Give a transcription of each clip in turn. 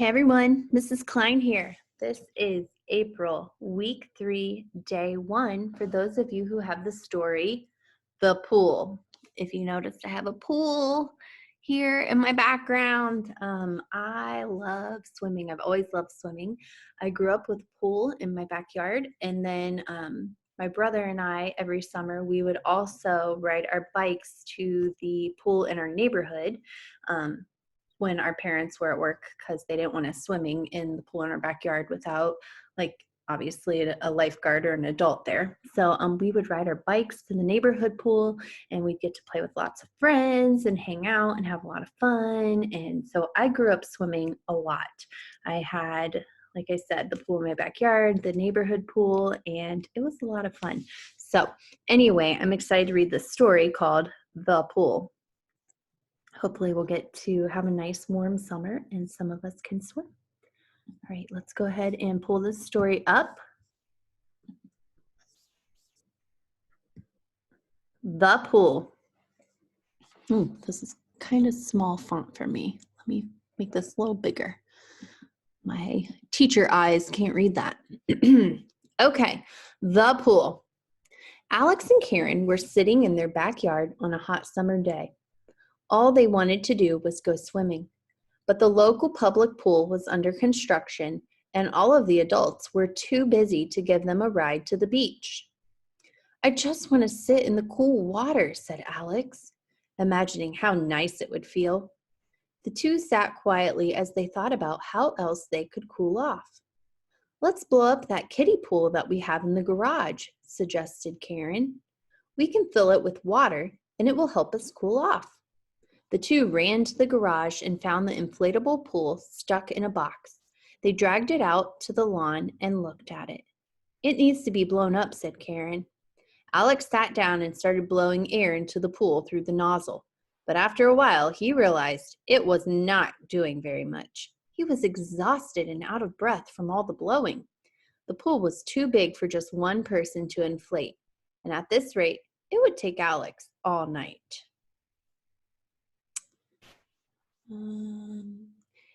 Hey everyone, Mrs. Klein here. This is April, week 3, day 1. For those of you who have the story, The Pool. If you noticed, I have a pool here in my background. I love swimming. I've always loved swimming. I grew up with a pool in my backyard, and then my brother and I, every summer, we would also ride our bikes to the pool in our neighborhood. When our parents were at work because they didn't want us swimming in the pool in our backyard without, like, obviously a lifeguard or an adult there. So we would ride our bikes to the neighborhood pool, and we'd get to play with lots of friends and hang out and have a lot of fun. And so I grew up swimming a lot. I had, like I said, the pool in my backyard, the neighborhood pool, and it was a lot of fun. So anyway, I'm excited to read this story called The Pool. Hopefully we'll get to have a nice warm summer and some of us can swim. All right, let's go ahead and pull this story up. The Pool. This is kind of small font for me. Let me make this a little bigger. My teacher eyes can't read that. Okay, The Pool. Alex and Karen were sitting in their backyard on a hot summer day. All they wanted to do was go swimming, but the local public pool was under construction and all of the adults were too busy to give them a ride to the beach. "I just want to sit in the cool water," said Alex, imagining how nice it would feel. The two sat quietly as they thought about how else they could cool off. "Let's blow up that kiddie pool that we have in the garage," suggested Karen. "We can fill it with water and it will help us cool off." The two ran to the garage and found the inflatable pool stuck in a box. They dragged it out to the lawn and looked at it. "It needs to be blown up," said Karen. Alex sat down and started blowing air into the pool through the nozzle. But after a while, he realized it was not doing very much. He was exhausted and out of breath from all the blowing. The pool was too big for just one person to inflate, and at this rate, it would take Alex all night.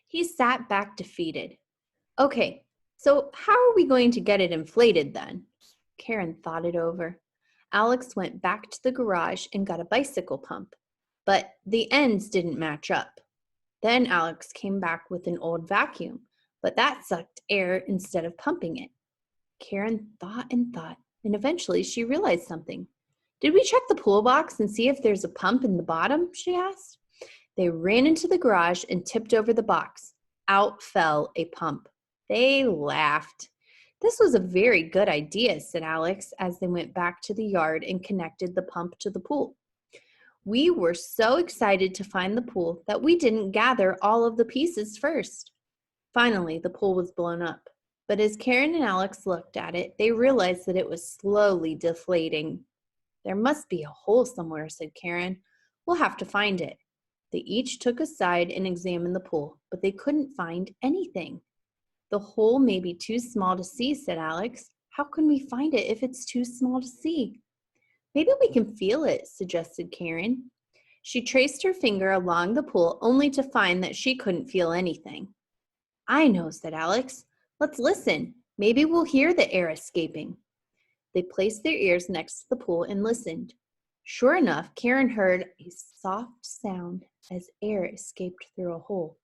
He sat back defeated. "Okay, so how are we going to get it inflated then?" Karen thought it over. Alex went back to the garage and got a bicycle pump, but the ends didn't match up. Then Alex came back with an old vacuum, but that sucked air instead of pumping it. Karen thought, and eventually she realized something. "Did we check the pool box and see if there's a pump in the bottom?" she asked. They ran into the garage and tipped over the box. Out fell a pump. They laughed. "This was a very good idea," said Alex as they went back to the yard and connected the pump to the pool. "We were so excited to find the pool that we didn't gather all of the pieces first." Finally, the pool was blown up. But as Karen and Alex looked at it, they realized that it was slowly deflating. "There must be a hole somewhere," said Karen. "We'll have to find it." They each took a side and examined the pool, but they couldn't find anything. "The hole may be too small to see," said Alex. "How can we find it if it's too small to see?" "Maybe we can feel it," suggested Karen. She traced her finger along the pool only to find that she couldn't feel anything. "I know," said Alex. "Let's listen. Maybe we'll hear the air escaping." They placed their ears next to the pool and listened. Sure enough, Karen heard a soft sound as air escaped through a hole.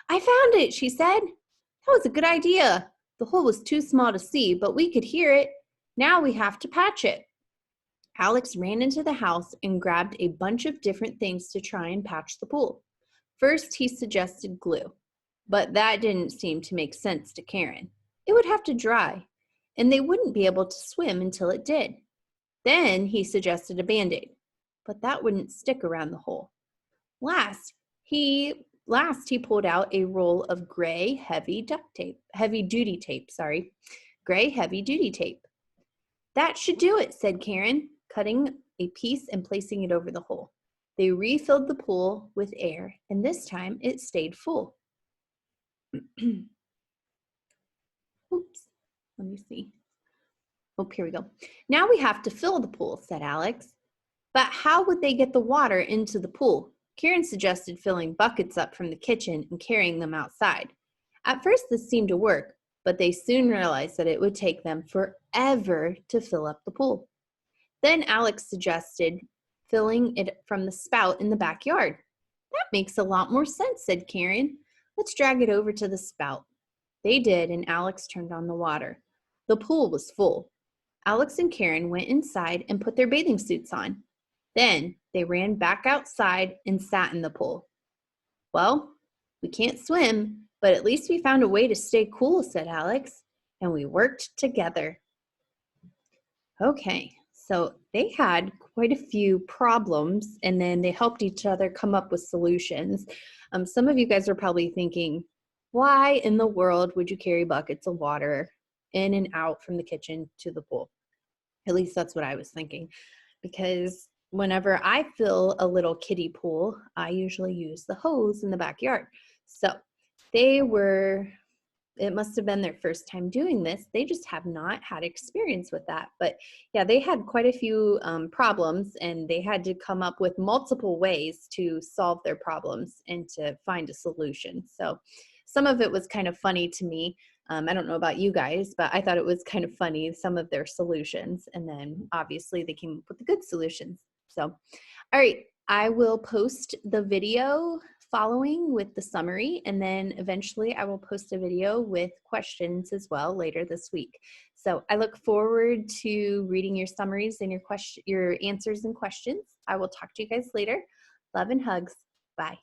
"I found it," she said. "That was a good idea. The hole was too small to see, but we could hear it. Now we have to patch it." Alex ran into the house and grabbed a bunch of different things to try and patch the pool. First, he suggested glue, but that didn't seem to make sense to Karen. It would have to dry, and they wouldn't be able to swim until it did. Then he suggested a Band-Aid, but that wouldn't stick around the hole. Last, he pulled out a roll of gray heavy-duty tape. "That should do it," said Karen, cutting a piece and placing it over the hole. They refilled the pool with air, and this time it stayed full. Oops, let me see. Oh, here we go. "Now we have to fill the pool," said Alex. But how would they get the water into the pool? Karen suggested filling buckets up from the kitchen and carrying them outside. At first, this seemed to work, but they soon realized that it would take them forever to fill up the pool. Then Alex suggested filling it from the spout in the backyard. That makes a lot more sense, said Karen. Let's drag it over to the spout. They did, and Alex turned on the water. The pool was full. Alex and Karen went inside and put their bathing suits on. Then they ran back outside and sat in the pool. Well, we can't swim, but at least we found a way to stay cool, said Alex, and we worked together. Okay, so they had quite a few problems, and then they helped each other come up with solutions. Some of you guys are probably thinking, why in the world would you carry buckets of water in and out from the kitchen to the pool? At least that's what I was thinking, because whenever I fill a little kiddie pool, I usually use the hose in the backyard. So it must have been their first time doing this. They just have not had experience with that. But yeah, they had quite a few problems, and they had to come up with multiple ways to solve their problems and to find a solution. So some of it was kind of funny to me. I don't know about you guys, but I thought it was kind of funny, some of their solutions. And then obviously they came up with the good solutions. So, all right, I will post the video following with the summary, and then eventually I will post a video with questions as well later this week. So I look forward to reading your summaries and your answers and questions. I will talk to you guys later. Love and hugs. Bye.